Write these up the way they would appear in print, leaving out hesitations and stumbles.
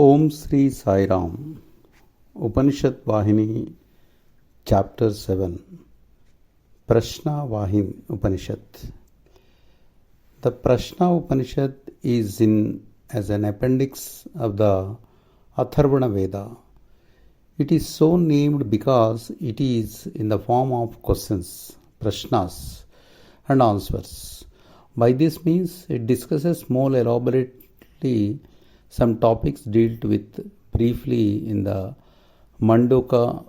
Om Sri Sai Ram. Upanishad Vahini, Chapter-7. Prashna Vahini Upanishad. The Prashna Upanishad is in as an appendix of the Atharvana Veda. It is so named because it is in the form of questions, prashnas, and answers. By this means, it discusses more elaborately some topics dealt with briefly in the Mandoka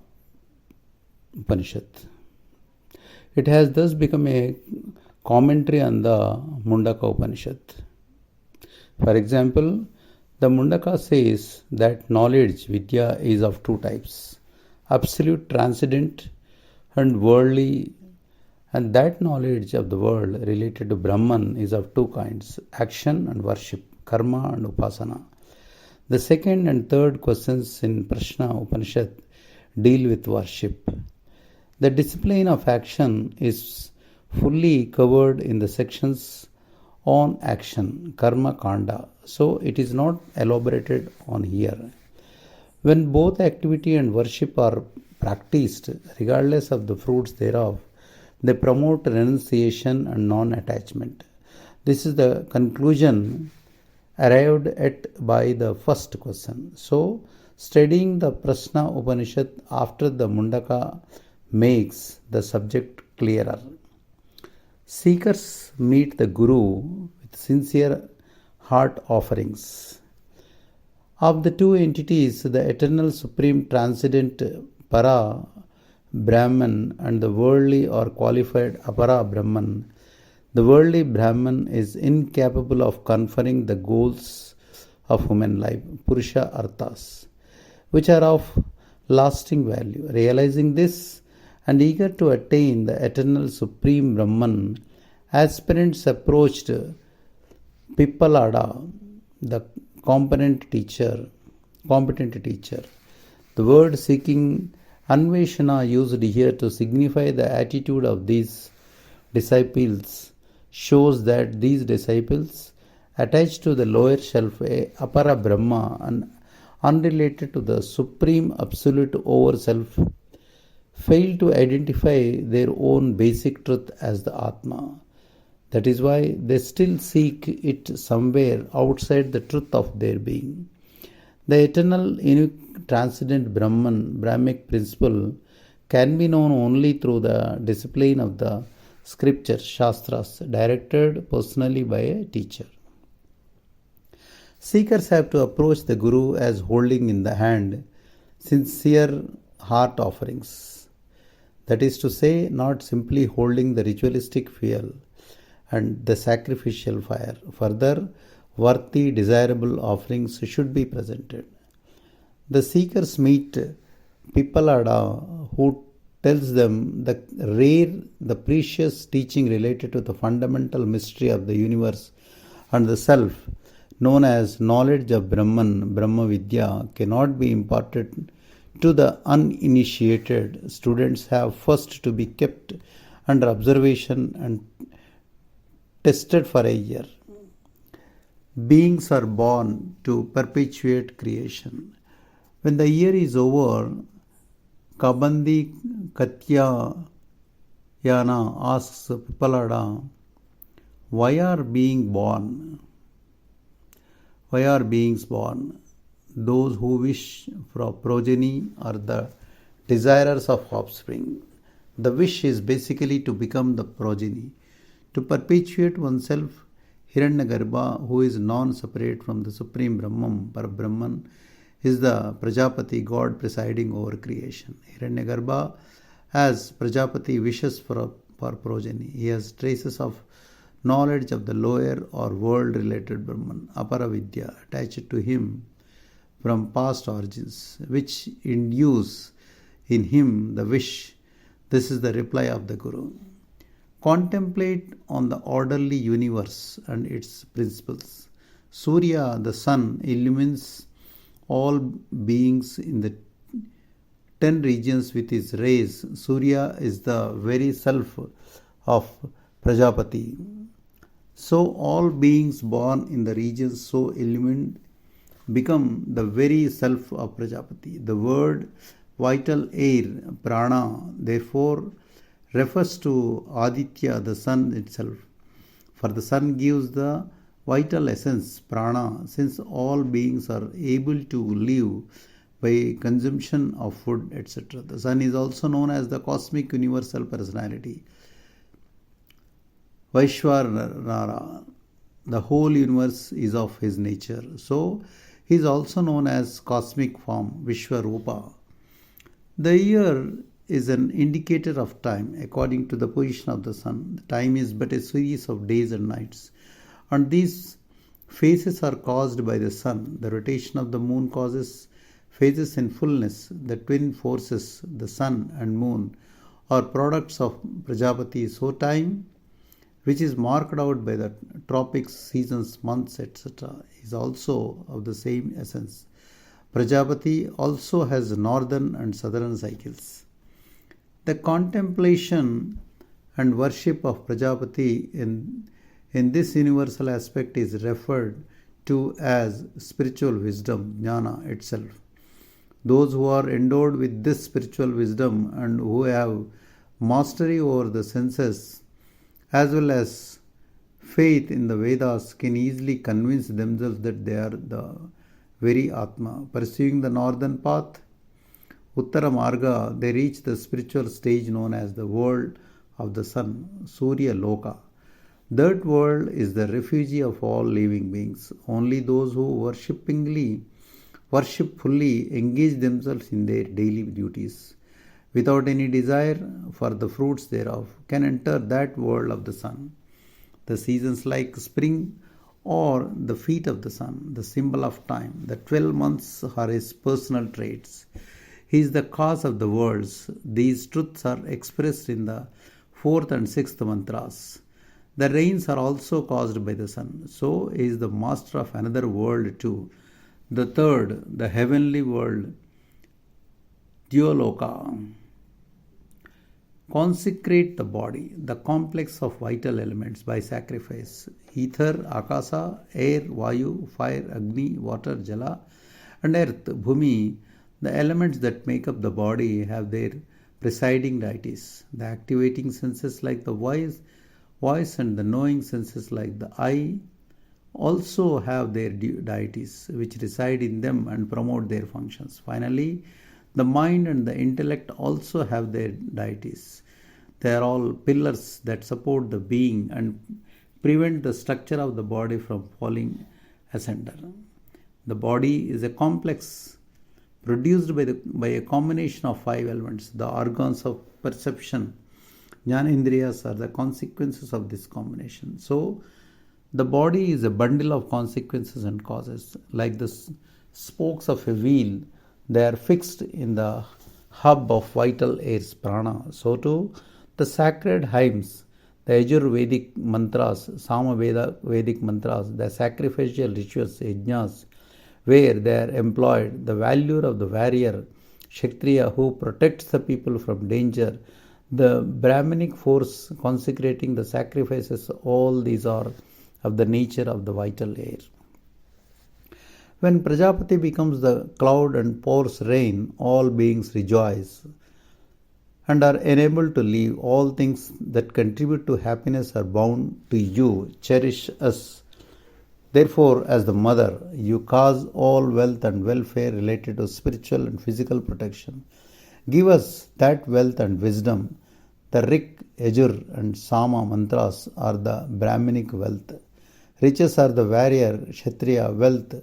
Upanishad. It has thus become a commentary on the Mundaka Upanishad. For example, the Mundaka says that knowledge, Vidya, is of two types: absolute, transcendent, and worldly, and that knowledge of the world related to Brahman is of two kinds: action and worship, karma and upasana. The second and third questions in Prashna Upanishad deal with worship. The discipline of action is fully covered in the sections on action, karma kanda, so it is not elaborated on here. When both activity and worship are practiced, regardless of the fruits thereof, they promote renunciation and non-attachment. This is the conclusion arrived at by the first question. So, studying the Prashna Upanishad after the Mundaka makes the subject clearer. Seekers meet the Guru with sincere heart offerings. Of the two entities, the eternal supreme transcendent Para Brahman and the worldly or qualified Apara Brahman, the worldly Brahman is incapable of conferring the goals of human life, Purusha Arthas, which are of lasting value. Realizing this and eager to attain the eternal supreme Brahman, aspirants approached Pippalada, the competent teacher. The word seeking Anveshana used here to signify the attitude of these disciples shows that these disciples, attached to the lower shelf, Apara Brahma, and unrelated to the supreme absolute over self, fail to identify their own basic truth as the Atma. That is why they still seek it somewhere outside the truth of their being. The eternal, unique, transcendent Brahmic principle can be known only through the discipline of the scriptures, Shastras, directed personally by a teacher. Seekers have to approach the Guru as holding in the hand sincere heart offerings. That is to say, not simply holding the ritualistic fuel and the sacrificial fire. Further, worthy, desirable offerings should be presented. The seekers meet Pippalada, who tells them the precious teaching related to the fundamental mystery of the universe and the self, known as knowledge of Brahman, Brahma Vidya, cannot be imparted to the uninitiated. Students have first to be kept under observation and tested for a year. Beings are born to perpetuate creation. When the year is over, Kabandi Katya Yana asks Pippalada, why are beings born? Those who wish for progeny are the desirers of offspring. The wish is basically to become the progeny, to perpetuate oneself. Hiranyagarbha, who is non-separate from the Supreme Brahman, Parabrahman, is the Prajapati, God presiding over creation. Hiranyagarbha, as Prajapati, wishes for progeny. He has traces of knowledge of the lower or world-related Brahman, Aparavidya, attached to him from past origins, which induce in him the wish. This is the reply of the Guru. Contemplate on the orderly universe and its principles. Surya, the sun, illumines all beings in the 10 regions with his rays. Surya is the very self of Prajapati. So all beings born in the regions so illumined become the very self of Prajapati. The word vital air, prana, therefore refers to Aditya, the sun itself. For the sun gives the vital essence, prana, since all beings are able to live by consumption of food, etc. The sun is also known as the cosmic universal personality. Vaishvarnara, the whole universe is of his nature. So, he is also known as cosmic form, Vishwarupa. The year is an indicator of time according to the position of the sun. The time is but a series of days and nights. And these phases are caused by the sun. The rotation of the moon causes phases in fullness. The twin forces, the sun and moon, are products of Prajapati. So time, which is marked out by the tropics, seasons, months, etc., is also of the same essence. Prajapati also has northern and southern cycles. The contemplation and worship of Prajapati in this universal aspect is referred to as spiritual wisdom, jnana itself. Those who are endowed with this spiritual wisdom and who have mastery over the senses as well as faith in the Vedas can easily convince themselves that they are the very Atma. Pursuing the northern path, Uttara Marga, they reach the spiritual stage known as the world of the sun, Surya Loka. That world is the refuge of all living beings. Only those who worshipfully engage themselves in their daily duties, without any desire for the fruits thereof, can enter that world of the sun. The seasons like spring or the feet of the sun, the symbol of time. The 12 months are his personal traits. He is the cause of the worlds. These truths are expressed in the 4th and 6th mantras. The rains are also caused by the sun. So he is the master of another world too. The third, the heavenly world, Dyoloka. Consecrate the body, the complex of vital elements, by sacrifice. Ether, Akasa, air, Vayu, fire, Agni, water, Jala, and earth, Bhumi, the elements that make up the body, have their presiding deities. The activating senses like the voice and the knowing senses like the eye also have their deities which reside in them and promote their functions. Finally, the mind and the intellect also have their deities. They are all pillars that support the being and prevent the structure of the body from falling asunder. The body is a complex produced by a combination of 5 elements. The organs of perception, Jnanendriyas, are the consequences of this combination. So, the body is a bundle of consequences and causes. Like the spokes of a wheel, they are fixed in the hub of vital airs, prana. So too, the sacred hymns, the Ajur-Vedic mantras, Sama-Vedic mantras, the sacrificial rituals, yajnas, where they are employed, the value of the warrior, Kshatriya, who protects the people from danger, the Brahminic force consecrating the sacrifices, all these are of the nature of the vital air. When Prajapati becomes the cloud and pours rain, all beings rejoice and are enabled to live. All things that contribute to happiness are bound to you. Cherish us. Therefore, as the mother, you cause all wealth and welfare related to spiritual and physical protection. Give us that wealth and wisdom. The Rik, Yajur and Sama mantras are the Brahminic wealth. Riches are the warrior, Kshatriya wealth.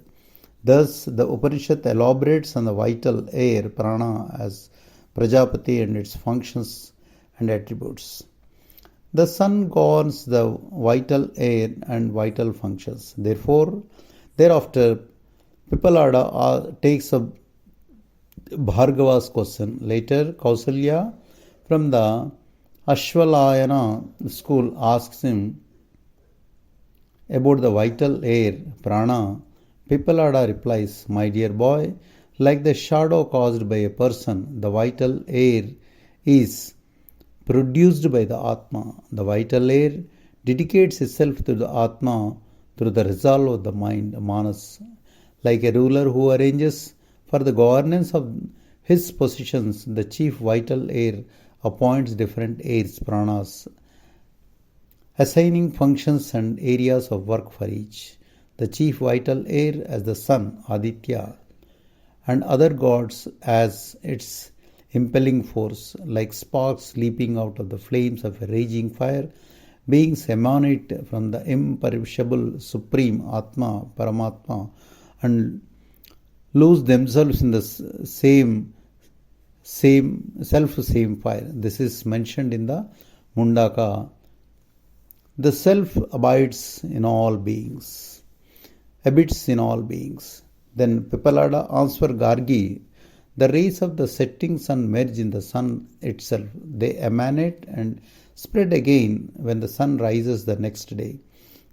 Thus, the Upanishad elaborates on the vital air, prana, as Prajapati and its functions and attributes. The sun governs the vital air and vital functions. Thereafter, Pipalada takes up Bhargava's question. Later, Kausalya from the Ashwalayana school asks him about the vital air, prana. Pipalada replies, my dear boy, like the shadow caused by a person, the vital air is produced by the Atma. The vital air dedicates itself to the Atma through the resolve of the mind, Manas. Like a ruler who arranges for the governance of his possessions, the chief vital heir appoints different heirs, pranas, assigning functions and areas of work for each. The chief vital heir as the sun, Aditya, and other gods as its impelling force, like sparks leaping out of the flames of a raging fire. Beings emanate from the imperishable Supreme Atma, Paramatma, and lose themselves in the same fire. This is mentioned in the Mundaka. The self abides in all beings, habits in all beings. Then Pipalada answer Gargi, the rays of the setting sun merge in the sun itself. They emanate and spread again when the sun rises the next day.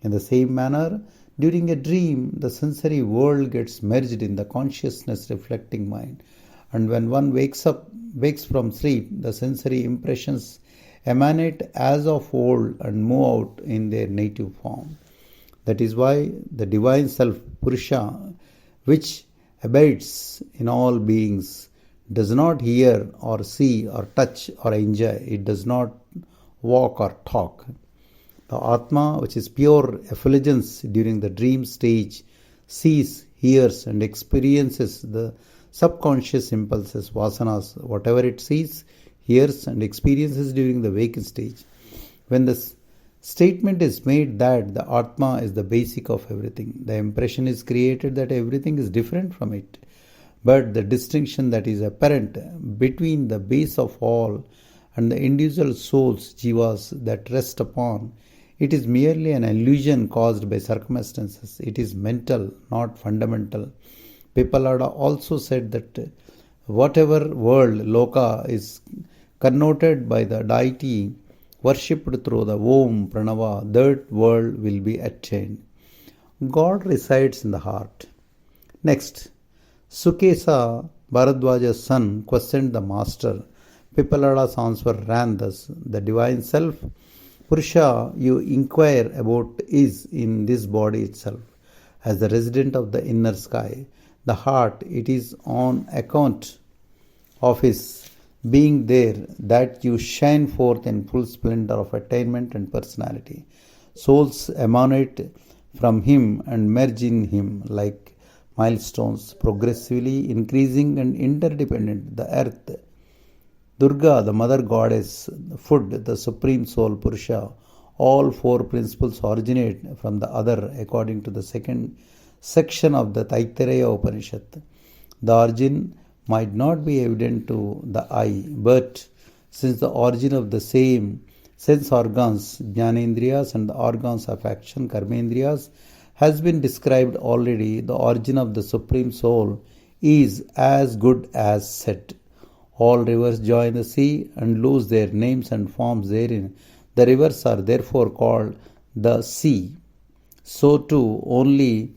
In the same manner, during a dream, the sensory world gets merged in the consciousness reflecting mind. And when one wakes from sleep, the sensory impressions emanate as of old and move out in their native form. That is why the divine self, Purusha, which abides in all beings, does not hear or see or touch or enjoy. It does not walk or talk. The Atma, which is pure effulgence during the dream stage, sees, hears and experiences the subconscious impulses, vasanas, whatever it sees, hears and experiences during the waking stage. When the statement is made that the Atma is the basic of everything, the impression is created that everything is different from it. But the distinction that is apparent between the base of all and the individual souls, jivas, that rest upon, it is merely an illusion caused by circumstances. It is mental, not fundamental. Pipalada also said that whatever world, loka, is connoted by the deity worshipped through the Om Pranava, that world will be attained. God resides in the heart. Next, Sukesa, Bharadwaja's son, questioned the master. Pipalada's answer ran thus: the divine self, Purusha, you inquire about, is in this body itself, as the resident of the inner sky. The heart, it is on account of his being there that you shine forth in full splendor of attainment and personality. Souls emanate from him and merge in him like milestones, progressively increasing and interdependent. The earth, Durga, the mother goddess, food, the supreme soul, Purusha, all four principles originate from the other according to the second section of the Taittiriya Upanishad. The origin might not be evident to the eye, but since the origin of the same sense organs, Jnanendriyas, and the organs of action, Karmendriyas, has been described already, the origin of the Supreme Soul is as good as said. All rivers join the sea and lose their names and forms therein. The rivers are therefore called the sea. So too, only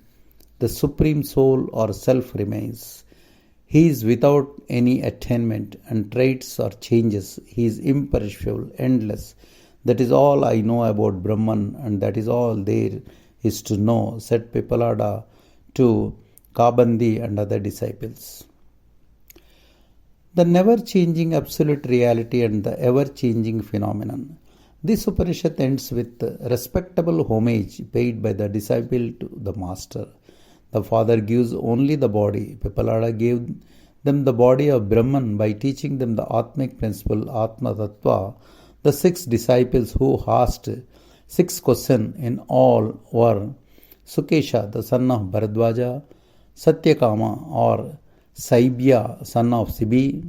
the Supreme Soul or Self remains. He is without any attainment and traits or changes. He is imperishable, endless. That is all I know about Brahman, and that is all there is to know, said Pipalada to Kabandi and other disciples. The never-changing absolute reality and the ever-changing phenomenon. This Upanishad ends with respectable homage paid by the disciple to the master. The father gives only the body. Pipalada gave them the body of Brahman by teaching them the Atmic principle, Atma Tattva. The 6 disciples who asked 6 questions in all were Sukesha, the son of Bharadwaja, Satyakama or Saibya, son of Sibi,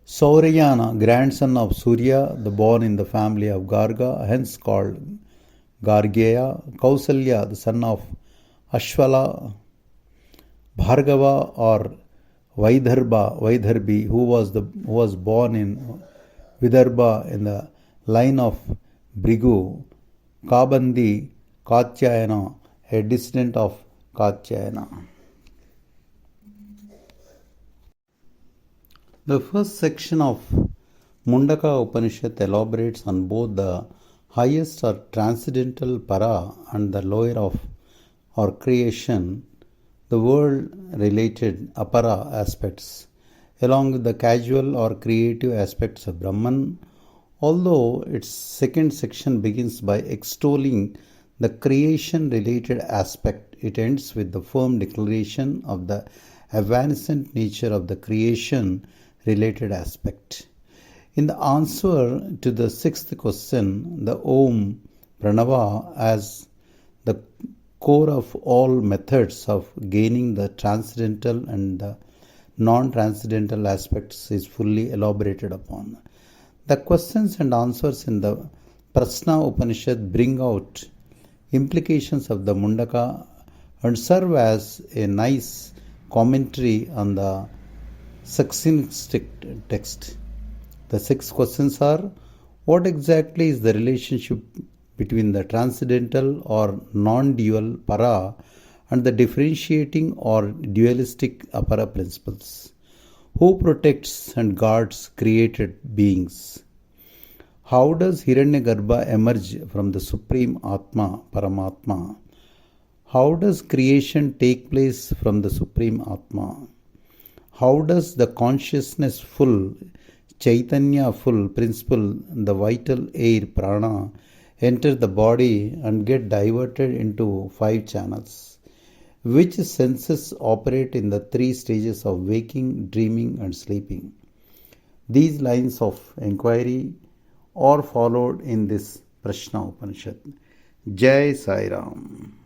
Saurayana, grandson of Surya, the born in the family of Garga, hence called Gargeya, Kausalya, the son of Ashvala, Bhargava or Vaidharbi, who was born in Vidarbha in the line of Brigu, Kabandi, Katyayana, a descendant of Katyayana. The first section of Mundaka Upanishad elaborates on both the highest or transcendental para and the lower of or creation, the world related apara aspects, along with the casual or creative aspects of Brahman. Although its second section begins by extolling the creation related aspect, it ends with the firm declaration of the evanescent nature of the creation related aspect. In the answer to the sixth question, the Om Pranava as the core of all methods of gaining the transcendental and the non-transcendental aspects is fully elaborated upon. The questions and answers in the Prashna Upanishad bring out implications of the Mundaka and serve as a nice commentary on the succinct text. The six questions are: what exactly is the relationship between the transcendental or non-dual para and the differentiating or dualistic apara principles? Who protects and guards created beings? How does Hiranyagarbha emerge from the Supreme Atma, Paramatma? How does creation take place from the Supreme Atma? How does the consciousness full, Chaitanya full principle, the vital air, prana, enter the body and get diverted into 5 channels? Which senses operate in the 3 stages of waking, dreaming and sleeping? These lines of inquiry are followed in this Prashna Upanishad. Jai Sai Ram.